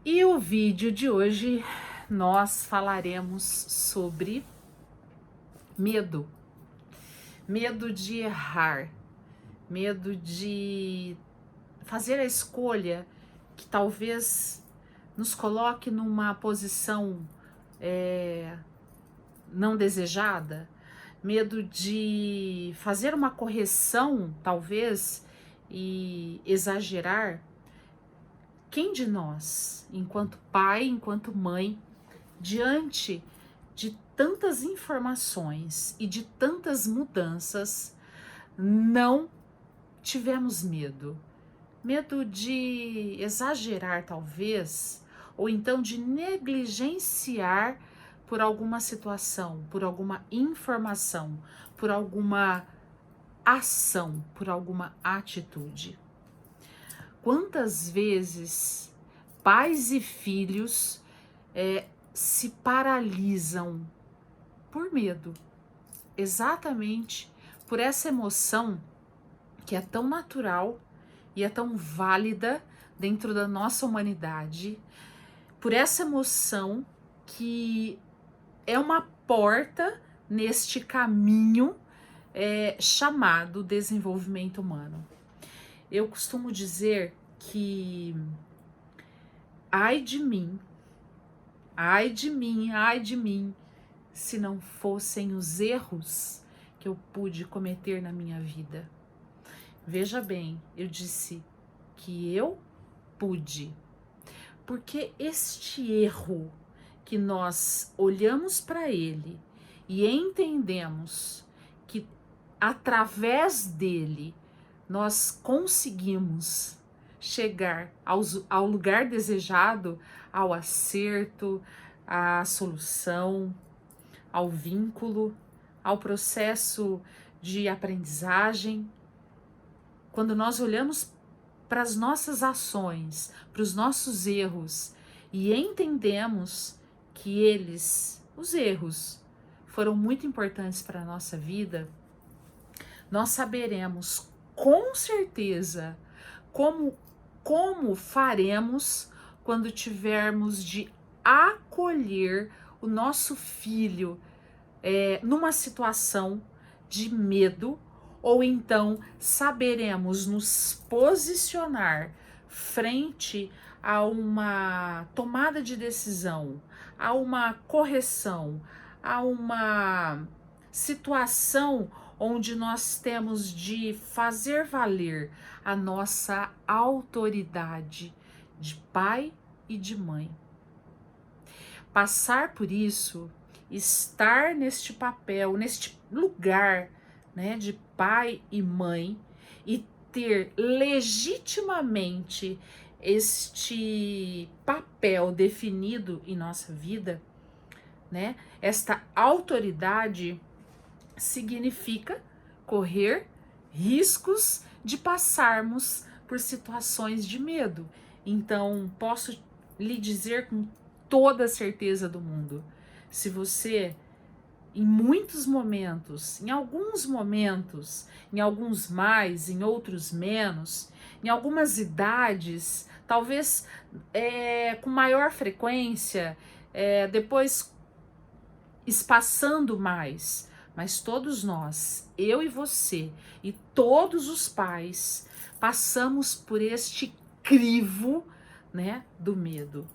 E o vídeo de hoje nós falaremos sobre medo. Medo de errar, medo de fazer a escolha que talvez nos coloque numa posição não desejada, medo de fazer uma correção, talvez, e exagerar. Quem de nós, enquanto pai, enquanto mãe, diante de tantas informações e de tantas mudanças, não tivemos medo? Medo de exagerar, talvez, ou então de negligenciar por alguma situação, por alguma informação, por alguma ação, por alguma atitude. Quantas vezes pais e filhos se paralisam por medo, exatamente por essa emoção que é tão natural e é tão válida dentro da nossa humanidade, por essa emoção que é uma porta neste caminho chamado desenvolvimento humano. Eu costumo dizer que ai de mim, ai de mim, ai de mim, se não fossem os erros que eu pude cometer na minha vida. Veja bem, eu disse que eu pude, porque este erro que nós olhamos para ele e entendemos que através dele nós conseguimos chegar ao lugar desejado, ao acerto, à solução, ao vínculo, ao processo de aprendizagem. Quando nós olhamos para as nossas ações, para os nossos erros e entendemos que os erros, foram muito importantes para a nossa vida, nós saberemos com certeza como faremos quando tivermos de acolher o nosso filho numa situação de medo, ou então saberemos nos posicionar frente a uma tomada de decisão, a uma correção, a uma situação onde nós temos de fazer valer a nossa autoridade de pai e de mãe. Passar por isso, estar neste papel, neste lugar, né, de pai e mãe, e ter legitimamente este papel definido em nossa vida, né? Esta autoridade significa correr riscos de passarmos por situações de medo. Então, posso lhe dizer com toda a certeza do mundo, se você, em muitos momentos, em alguns momentos, em alguns mais, em outros menos, em algumas idades, talvez com maior frequência, depois espaçando mais, mas todos nós, eu e você e todos os pais, passamos por este crivo, né, do medo.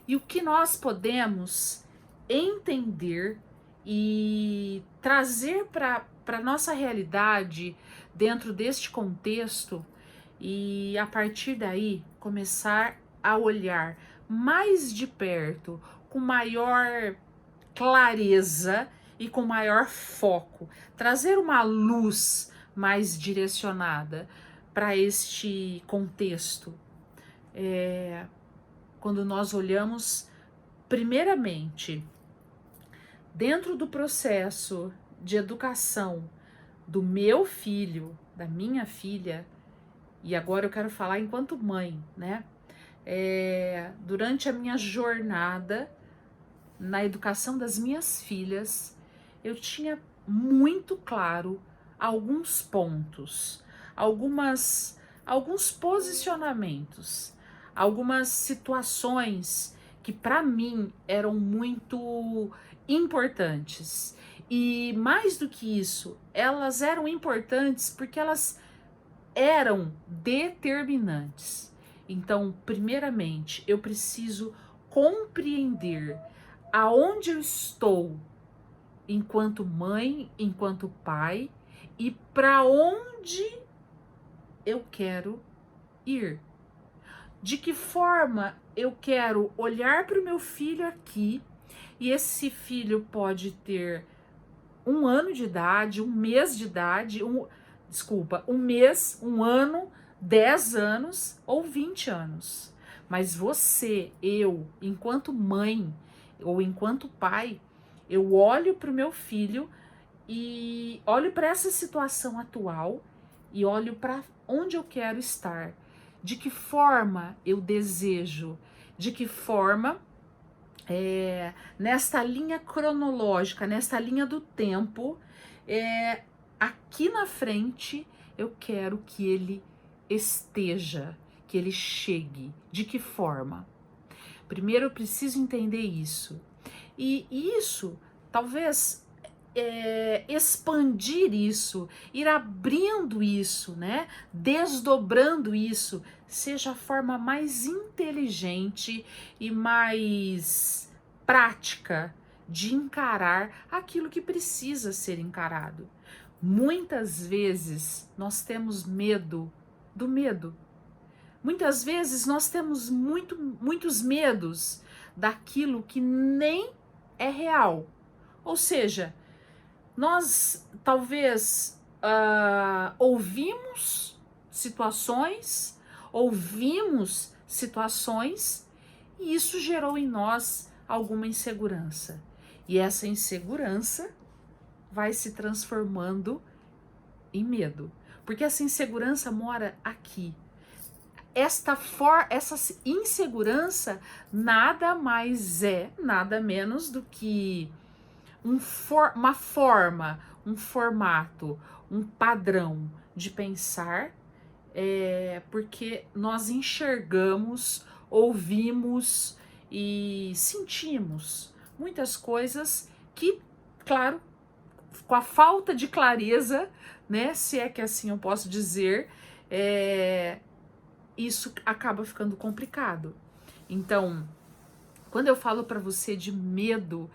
E o que nós podemos entender e trazer para a nossa realidade dentro deste contexto, e a partir daí começar a olhar mais de perto, com maior clareza e com maior foco, trazer uma luz mais direcionada para este contexto. Quando nós olhamos, primeiramente, dentro do processo de educação do meu filho, da minha filha, e agora eu quero falar enquanto mãe, né? Durante a minha jornada na educação das minhas filhas, eu tinha muito claro alguns pontos, alguns posicionamentos, algumas situações que para mim eram muito importantes. E mais do que isso, elas eram importantes porque elas eram determinantes. Então, primeiramente, eu preciso compreender aonde eu estou enquanto mãe, enquanto pai e para onde eu quero ir. De que forma eu quero olhar para o meu filho aqui, e esse filho pode ter 1 ano de idade, 1 mês de idade, um mês, 1 ano, 10 anos ou 20 anos. Mas você, eu, enquanto mãe ou enquanto pai, eu olho para o meu filho e olho para essa situação atual e olho para onde eu quero estar. De que forma eu desejo, de que forma nesta linha cronológica, nesta linha do tempo, aqui na frente eu quero que ele esteja, que ele chegue. De que forma? Primeiro eu preciso entender isso. E isso, talvez expandir isso, ir abrindo isso, né? Desdobrando isso, seja a forma mais inteligente e mais prática de encarar aquilo que precisa ser encarado. Muitas vezes nós temos medo do medo. Muitas vezes nós temos muitos medos daquilo que nem é real. Ou seja, nós talvez ouvimos situações e isso gerou em nós alguma insegurança. E essa insegurança vai se transformando em medo, porque essa insegurança mora aqui. Essa insegurança nada mais nada menos do que uma forma, um formato, um padrão de pensar, porque nós enxergamos, ouvimos e sentimos muitas coisas que, claro, com a falta de clareza, né, se é que assim eu posso dizer, isso acaba ficando complicado. Então, quando eu falo para você de medo,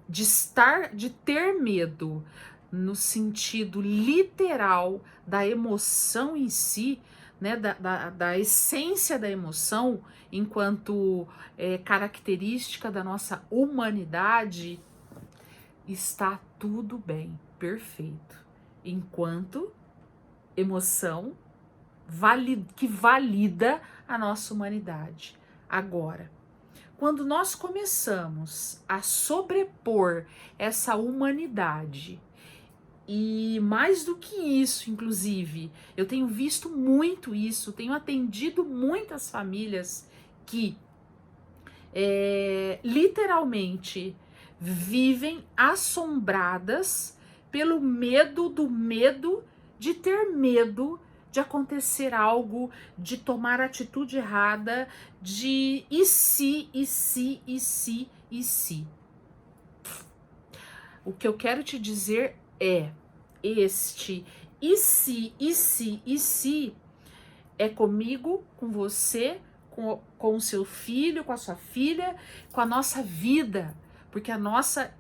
de ter medo no sentido literal da emoção em si, né, da essência da emoção enquanto característica da nossa humanidade, está tudo bem, perfeito. Enquanto emoção que valida a nossa humanidade. Agora, quando nós começamos a sobrepor essa humanidade, e mais do que isso, inclusive, eu tenho visto muito isso, tenho atendido muitas famílias que literalmente vivem assombradas pelo medo do medo de ter medo de acontecer algo, de tomar atitude errada, de e se. O que eu quero te dizer é este e se é comigo, com você, com o seu filho, com a sua filha, com a nossa vida, porque a nossa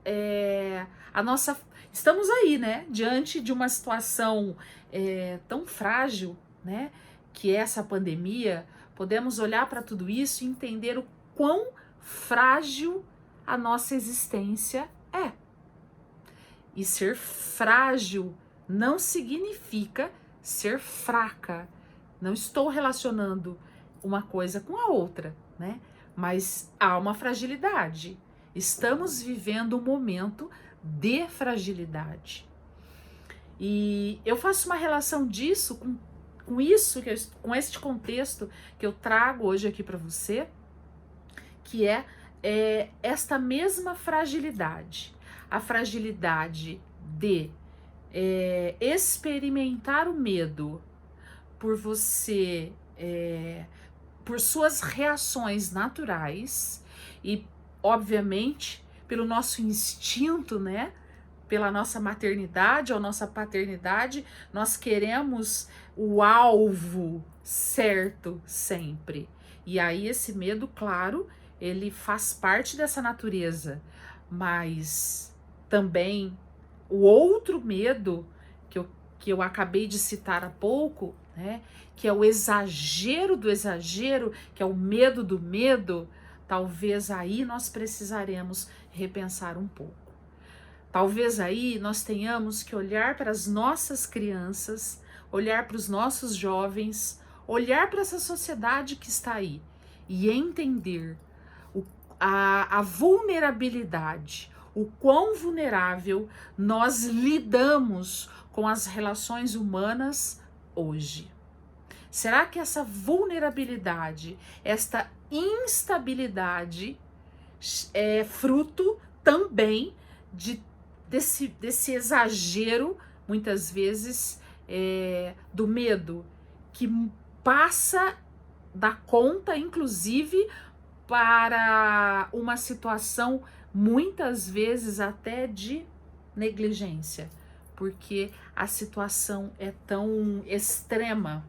estamos aí, né, diante de uma situação tão frágil, né, que é essa pandemia. Podemos olhar para tudo isso e entender o quão frágil a nossa existência é. E ser frágil não significa ser fraca. Não estou relacionando uma coisa com a outra, né? Mas há uma fragilidade. Estamos vivendo um momento de fragilidade. E eu faço uma relação disso com isso, com este contexto que eu trago hoje aqui para você, que é esta mesma fragilidade. A fragilidade de experimentar o medo por você por suas reações naturais e, obviamente, pelo nosso instinto, né? Pela nossa maternidade ou nossa paternidade, nós queremos o alvo certo sempre. E aí esse medo, claro, ele faz parte dessa natureza, mas também o outro medo que eu acabei de citar há pouco, né, que é o exagero do exagero, que é o medo do medo, talvez aí nós precisaremos repensar um pouco. Talvez aí nós tenhamos que olhar para as nossas crianças, olhar para os nossos jovens, olhar para essa sociedade que está aí e entender a vulnerabilidade, o quão vulnerável nós lidamos com as relações humanas hoje. Será que essa vulnerabilidade, esta instabilidade é fruto também desse exagero, muitas vezes, do medo, que passa da conta, inclusive, para uma situação, muitas vezes até de negligência, porque a situação é tão extrema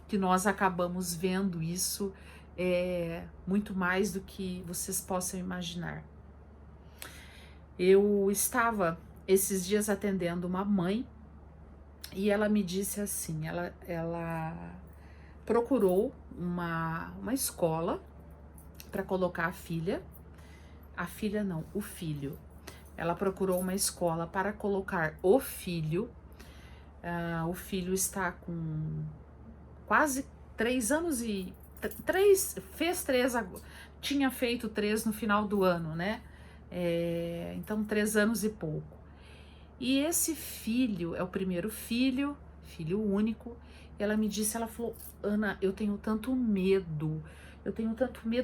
que nós acabamos vendo isso muito mais do que vocês possam imaginar. Eu estava esses dias atendendo uma mãe e ela me disse assim, ela procurou uma escola para colocar o filho. Ela procurou uma escola para colocar o filho. O filho está com quase 3 anos e... fez 3, tinha feito 3 no final do ano, né? Então 3 anos e pouco. E esse filho é o primeiro filho único. E ela me disse, ela falou, Ana, eu tenho tanto medo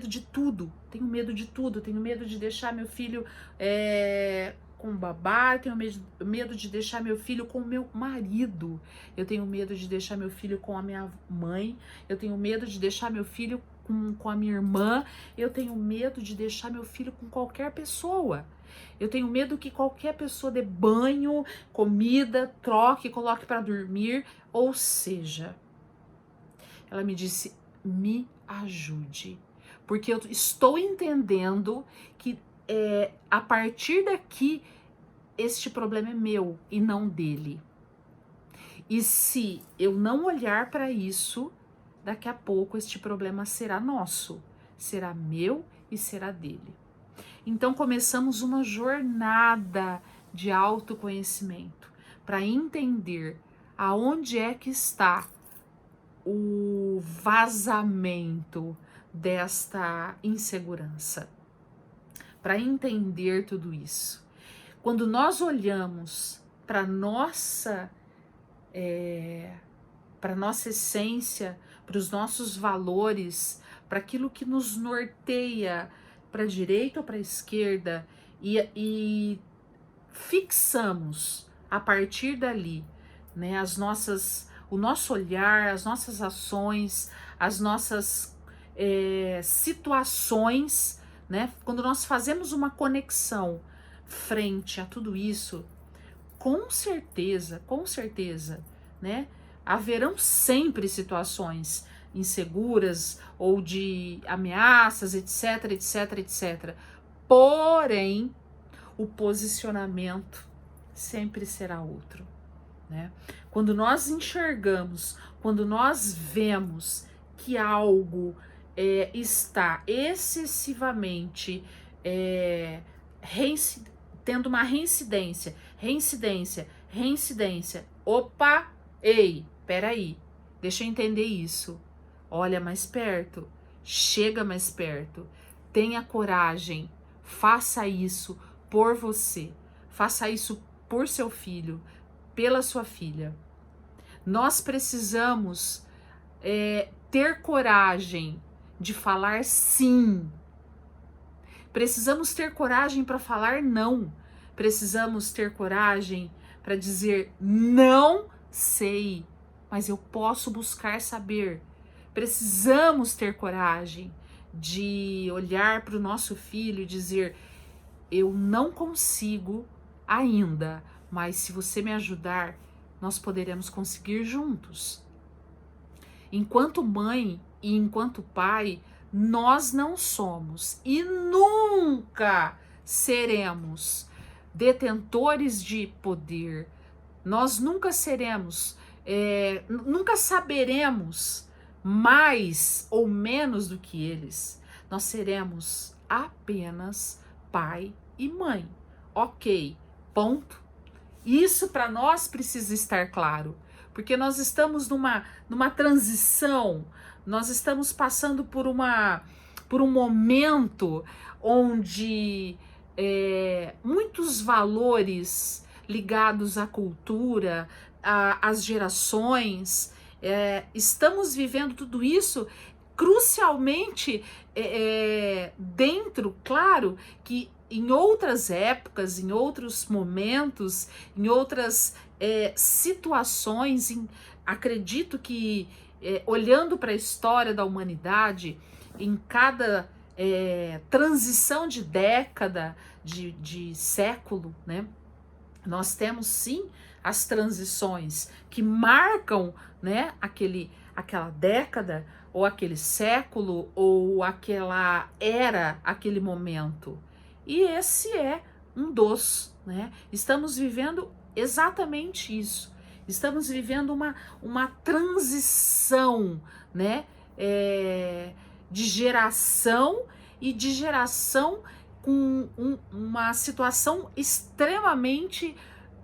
de tudo, tenho medo de deixar meu filho com babá, tenho medo de deixar meu filho com o meu marido, eu tenho medo de deixar meu filho com a minha mãe, eu tenho medo de deixar meu filho com a minha irmã, eu tenho medo de deixar meu filho com qualquer pessoa. Eu tenho medo que qualquer pessoa dê banho, comida, troque, coloque para dormir, ou seja, ela me disse, me ajude, porque eu estou entendendo que a partir daqui este problema é meu e não dele. E se eu não olhar para isso, daqui a pouco este problema será nosso, será meu e será dele. Então começamos uma jornada de autoconhecimento para entender aonde é que está o vazamento desta insegurança, para entender tudo isso. Quando nós olhamos para nossa essência, para os nossos valores, para aquilo que nos norteia para a direita ou para a esquerda e fixamos a partir dali, né, o nosso olhar, as nossas ações, as nossas situações, né? Quando nós fazemos uma conexão frente a tudo isso, com certeza, né? Haverão sempre situações inseguras ou de ameaças, etc, etc, etc. Porém, o posicionamento sempre será outro, né? Quando nós enxergamos, quando nós vemos que algo está excessivamente tendo uma reincidência, opa, ei, peraí, deixa eu entender isso, olha mais perto, chega mais perto, tenha coragem, faça isso por você, faça isso por seu filho, pela sua filha. Nós precisamos ter coragem de falar sim. Precisamos ter coragem para falar não. Precisamos ter coragem para dizer não sei, mas eu posso buscar saber. precisamos ter coragem de olhar para o nosso filho e dizer: eu não consigo ainda, mas se você me ajudar, nós poderemos conseguir juntos. Enquanto mãe e enquanto pai, nós não somos e nunca seremos detentores de poder. Nós nunca seremos, nunca saberemos mais ou menos do que eles. Nós seremos apenas pai e mãe. Ok, ponto. Isso para nós precisa estar claro, porque nós estamos numa transição, nós estamos passando por um momento onde muitos valores ligados à cultura, às gerações, estamos vivendo tudo isso crucialmente dentro, claro, que em outras épocas, em outros momentos, em outras situações, acredito que olhando para a história da humanidade, em cada transição de década, de século, né? Nós temos sim as transições que marcam, né, aquela década, ou aquele século, ou aquela era, aquele momento. E esse é um dos, né? Estamos vivendo exatamente isso. Estamos vivendo uma transição, né? De geração e de geração com uma situação extremamente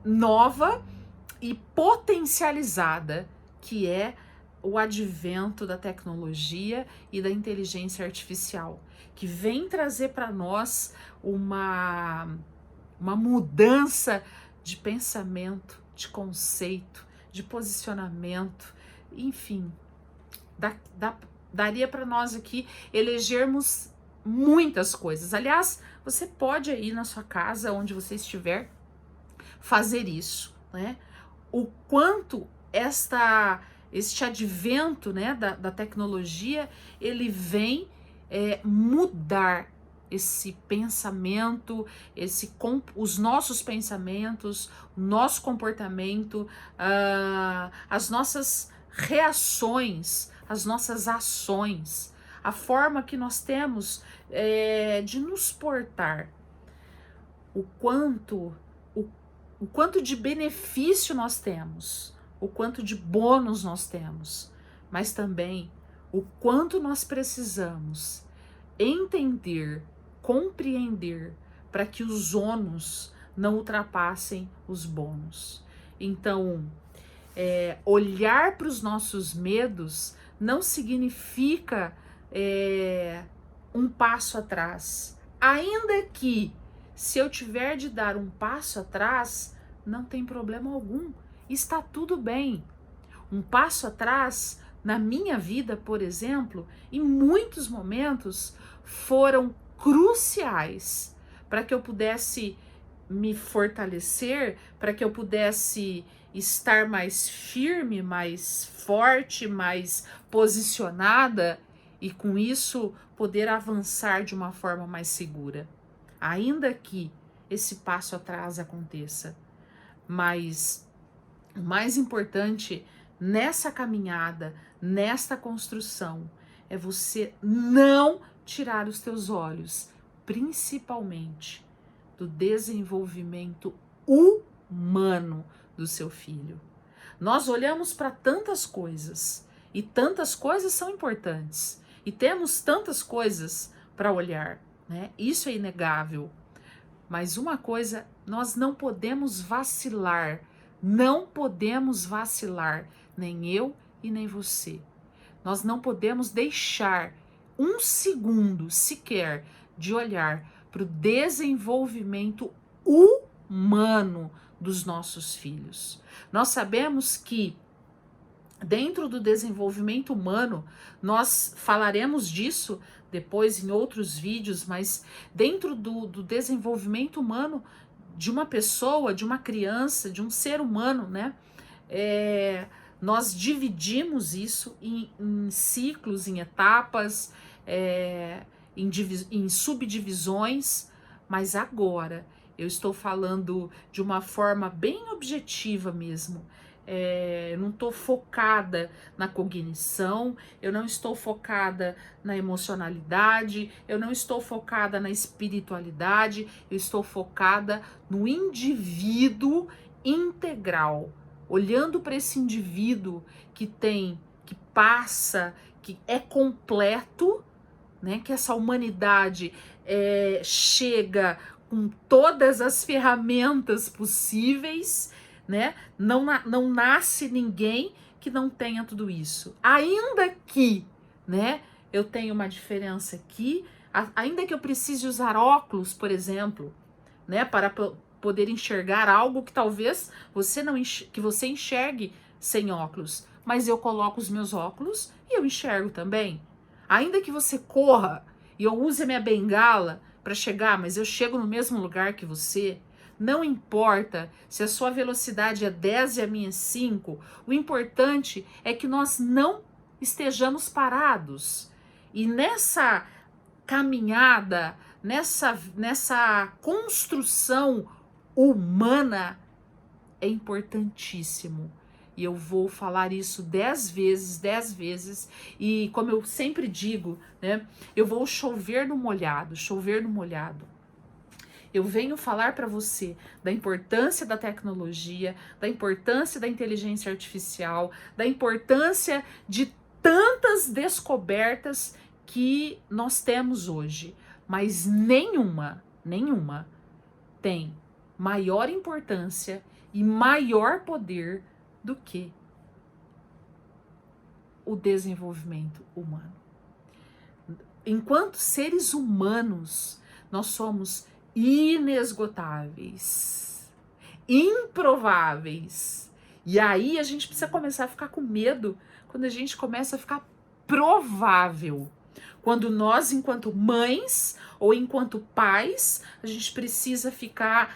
nova e potencializada, que é o advento da tecnologia e da inteligência artificial, que vem trazer para nós uma mudança de pensamento, de conceito, de posicionamento, enfim, daria para nós aqui elegermos muitas coisas. Aliás, você pode aí na sua casa, onde você estiver, fazer isso, né? O quanto este advento, né, da tecnologia, ele vem mudar esse pensamento, os nossos pensamentos, o nosso comportamento, as nossas reações, as nossas ações, a forma que nós temos de nos portar, o quanto de benefício nós temos, o quanto de bônus nós temos, mas também o quanto nós precisamos entender, compreender, para que os ônus não ultrapassem os bônus. Então, olhar para os nossos medos não significa um passo atrás, ainda que se eu tiver de dar um passo atrás, não tem problema algum, está tudo bem. Um passo atrás, na minha vida, por exemplo, em muitos momentos foram cruciais para que eu pudesse me fortalecer, para que eu pudesse estar mais firme, mais forte, mais posicionada e com isso poder avançar de uma forma mais segura. Ainda que esse passo atrás aconteça, mas o mais importante nessa caminhada, nesta construção, é você não tirar os teus olhos, principalmente do desenvolvimento humano do seu filho. Nós olhamos para tantas coisas e tantas coisas são importantes e temos tantas coisas para olhar, né? Isso é inegável. Mas uma coisa, nós não podemos vacilar, nem eu e nem você. Nós não podemos deixar um segundo sequer de olhar para o desenvolvimento humano dos nossos filhos. Nós sabemos que dentro do desenvolvimento humano, nós falaremos disso depois em outros vídeos, mas dentro do desenvolvimento humano de uma pessoa, de uma criança, de um ser humano, né? Nós dividimos isso em ciclos, em etapas, em subdivisões, mas agora eu estou falando de uma forma bem objetiva mesmo. Eu não estou focada na cognição, eu não estou focada na emocionalidade, eu não estou focada na espiritualidade, eu estou focada no indivíduo integral, olhando para esse indivíduo que passa, que é completo, né? Que essa humanidade chega com todas as ferramentas possíveis, né? Não nasce ninguém que não tenha tudo isso. Ainda que, né? Eu tenho uma diferença aqui, ainda que eu precise usar óculos, por exemplo, né? Para poder enxergar algo que talvez que você enxergue sem óculos, mas eu coloco os meus óculos e eu enxergo também. Ainda que você corra e eu use a minha bengala para chegar, mas eu chego no mesmo lugar que você. Não importa se a sua velocidade é 10 e a minha é 5, o importante é que nós não estejamos parados. E nessa caminhada, nessa construção humana, é importantíssimo. E eu vou falar isso 10 vezes, e como eu sempre digo, né, eu vou chover no molhado. Eu venho falar para você da importância da tecnologia, da importância da inteligência artificial, da importância de tantas descobertas que nós temos hoje, mas nenhuma tem maior importância e maior poder do que o desenvolvimento humano. Enquanto seres humanos, nós somos inesgotáveis, improváveis. E aí a gente precisa começar a ficar com medo quando a gente começa a ficar provável. Quando nós, enquanto mães ou enquanto pais, a gente precisa ficar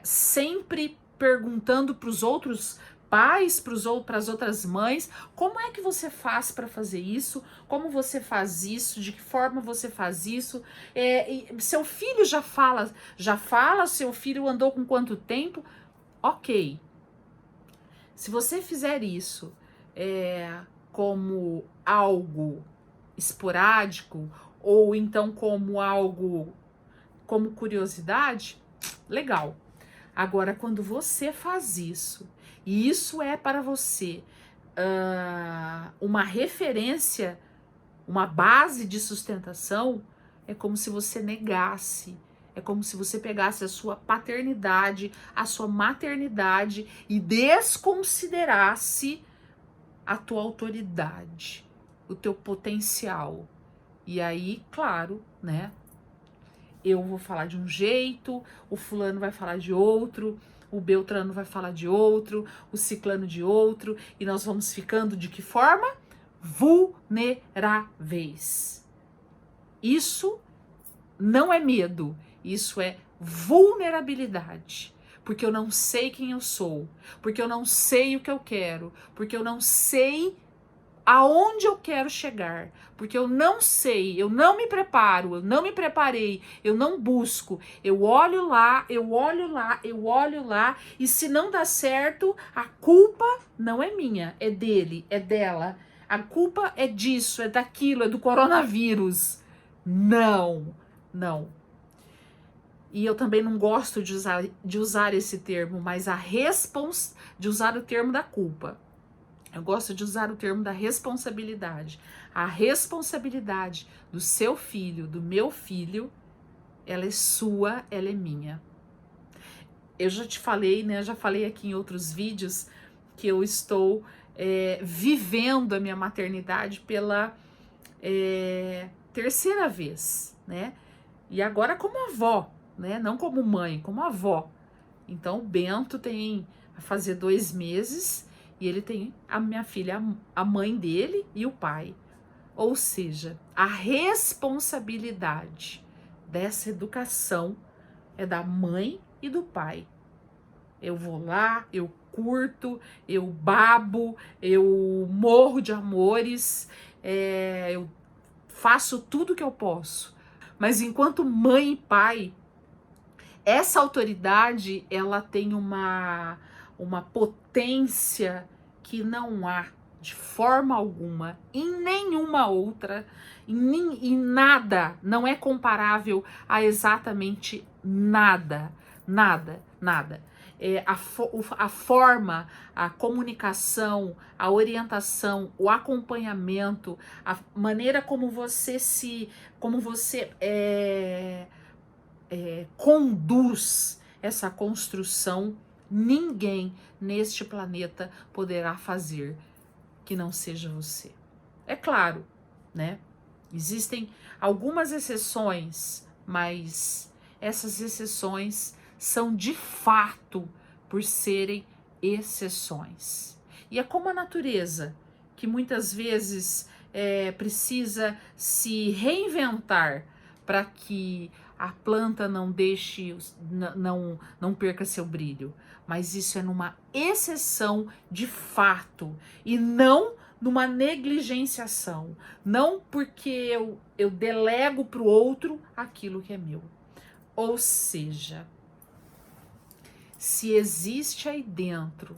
sempre perguntando para os outros pais, para as outras mães, como é que você faz para fazer isso? Como você faz isso? De que forma você faz isso? Seu filho já fala, seu filho andou com quanto tempo? Ok. Se você fizer isso como algo esporádico, ou então como curiosidade, legal. Agora, quando você faz isso, e isso é para você uma referência, uma base de sustentação, é como se você negasse, é como se você pegasse a sua paternidade, a sua maternidade e desconsiderasse a tua autoridade, o teu potencial. E aí, claro, né? Eu vou falar de um jeito, o fulano vai falar de outro, o beltrano vai falar de outro, o ciclano de outro, e nós vamos ficando de que forma? Vulneráveis. Isso não é medo, isso é vulnerabilidade. Porque eu não sei quem eu sou, porque eu não sei o que eu quero, porque eu não sei aonde eu quero chegar, porque eu não sei, eu não me preparo, eu não me preparei, eu não busco, eu olho lá, e se não dá certo, a culpa não é minha, é dele, é dela, a culpa é disso, é daquilo, é do coronavírus. Não. E eu também não gosto de usar esse termo, mas de usar o termo da culpa. Eu gosto de usar o termo da responsabilidade. A responsabilidade do seu filho, do meu filho, ela é sua, ela é minha. Eu já te falei, né? Já falei aqui em outros vídeos que eu estou vivendo a minha maternidade pela terceira vez, né? E agora como avó, né? Não como mãe, como avó. Então o Bento tem a fazer 2 meses e ele tem a minha filha, a mãe dele e o pai. Ou seja, a responsabilidade dessa educação é da mãe e do pai. Eu vou lá, eu curto, eu babo, eu morro de amores, eu faço tudo que eu posso. Mas enquanto mãe e pai, essa autoridade, ela tem uma potência que não há de forma alguma em nenhuma outra, em nada, não é comparável a exatamente nada, nada. A forma, a comunicação, a orientação, o acompanhamento, a maneira como você conduz essa construção, ninguém neste planeta poderá fazer que não seja você. É claro, né? Existem algumas exceções, mas essas exceções são de fato por serem exceções. E é como a natureza, que muitas vezes precisa se reinventar para que a planta não deixe, não perca seu brilho. Mas isso é numa exceção de fato e não numa negligenciação. Não porque eu delego para o outro aquilo que é meu. Ou seja, se existe aí dentro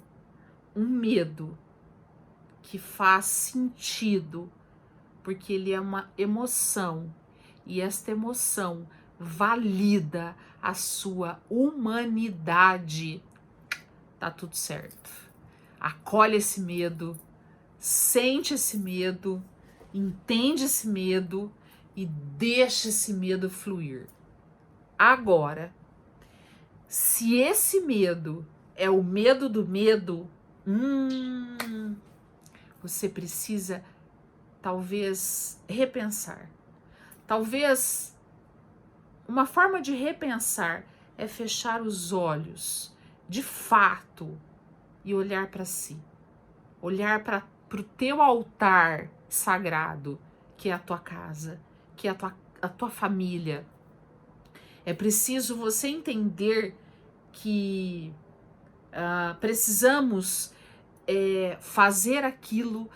um medo que faz sentido, porque ele é uma emoção, e esta emoção valida a sua humanidade, tá tudo certo. Acolhe esse medo, sente esse medo, entende esse medo e deixa esse medo fluir. Agora, se esse medo é o medo do medo, você precisa talvez repensar. Talvez uma forma de repensar é fechar os olhos, de fato, e olhar para si. Olhar para o teu altar sagrado, que é a tua casa, que é a tua família. É preciso você entender que precisamos fazer aquilo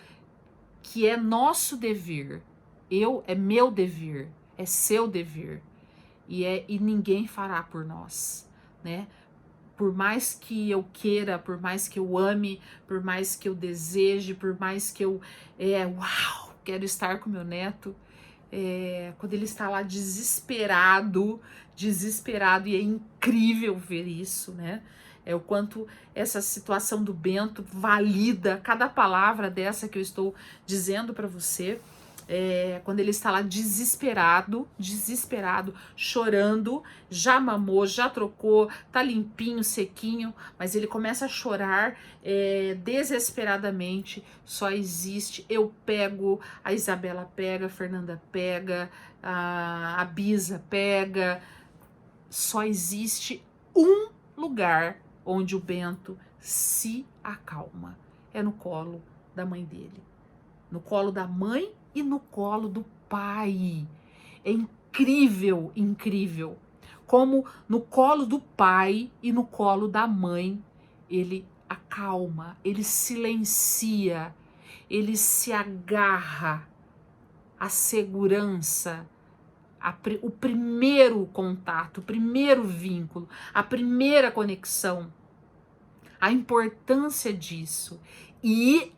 que é nosso dever. É meu dever, é seu dever. E ninguém fará por nós, né? Por mais que eu queira, por mais que eu ame, por mais que eu deseje, por mais que eu quero estar com meu neto, quando ele está lá desesperado, e é incrível ver isso, né? É o quanto essa situação do Bento valida cada palavra dessa que eu estou dizendo para você. Quando ele está lá desesperado, chorando, já mamou, já trocou, tá limpinho, sequinho, mas ele começa a chorar desesperadamente. Só existe, eu pego, a Isabela pega, a Fernanda pega, a Bisa pega. Só existe um lugar onde o Bento se acalma. É no colo da mãe dele. No colo da mãe e no colo do pai. É incrível, incrível. Como no colo do pai e no colo da mãe, ele acalma, ele silencia, ele se agarra à segurança, o primeiro contato, o primeiro vínculo, a primeira conexão. A importância disso. E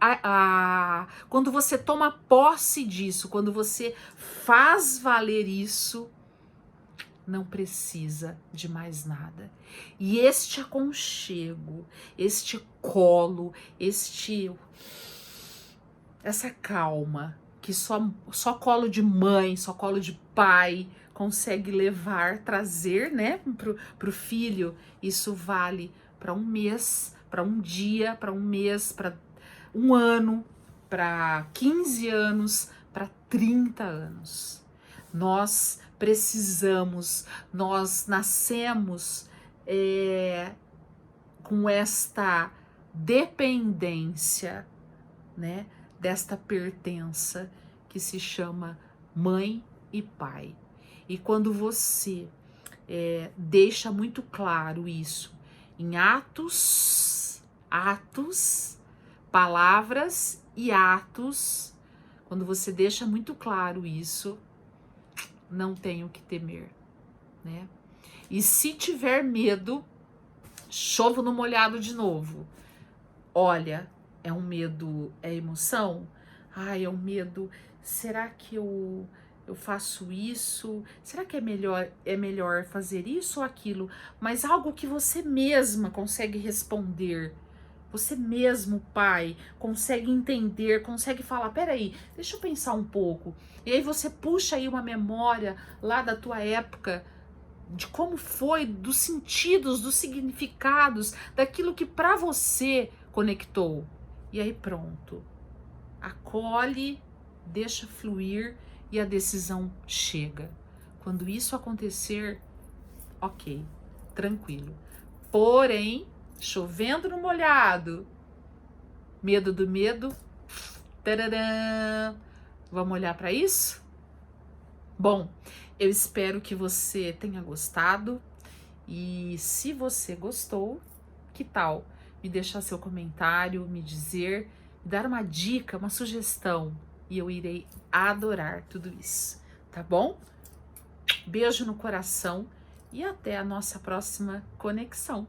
quando você toma posse disso, quando você faz valer isso, não precisa de mais nada. E este aconchego, este colo, essa calma, que só colo de mãe, só colo de pai consegue levar, trazer, né, pro filho, isso vale para um mês, para um dia, para um mês, para um ano, para 15 anos, para 30 anos. Nós precisamos, nós nascemos com esta dependência, né, desta pertença que se chama mãe e pai. E quando você deixa muito claro isso em atos Atos, palavras e atos, quando você deixa muito claro isso, não tenho o que temer, né? E se tiver medo, chovo no molhado de novo. Olha, é um medo, é emoção? Ai, é um medo, será que eu faço isso? Será que é melhor fazer isso ou aquilo? Mas algo que você mesma consegue responder. Você mesmo, pai, consegue entender, consegue falar, peraí, deixa eu pensar um pouco. E aí você puxa aí uma memória lá da tua época, de como foi, dos sentidos, dos significados, daquilo que para você conectou. E aí pronto. Acolhe, deixa fluir e a decisão chega. Quando isso acontecer, ok, tranquilo. Porém, chovendo no molhado, medo do medo, tararã. Vamos olhar para isso? Bom, eu espero que você tenha gostado e se você gostou, que tal me deixar seu comentário, me dizer, me dar uma dica, uma sugestão e eu irei adorar tudo isso, tá bom? Beijo no coração e até a nossa próxima conexão.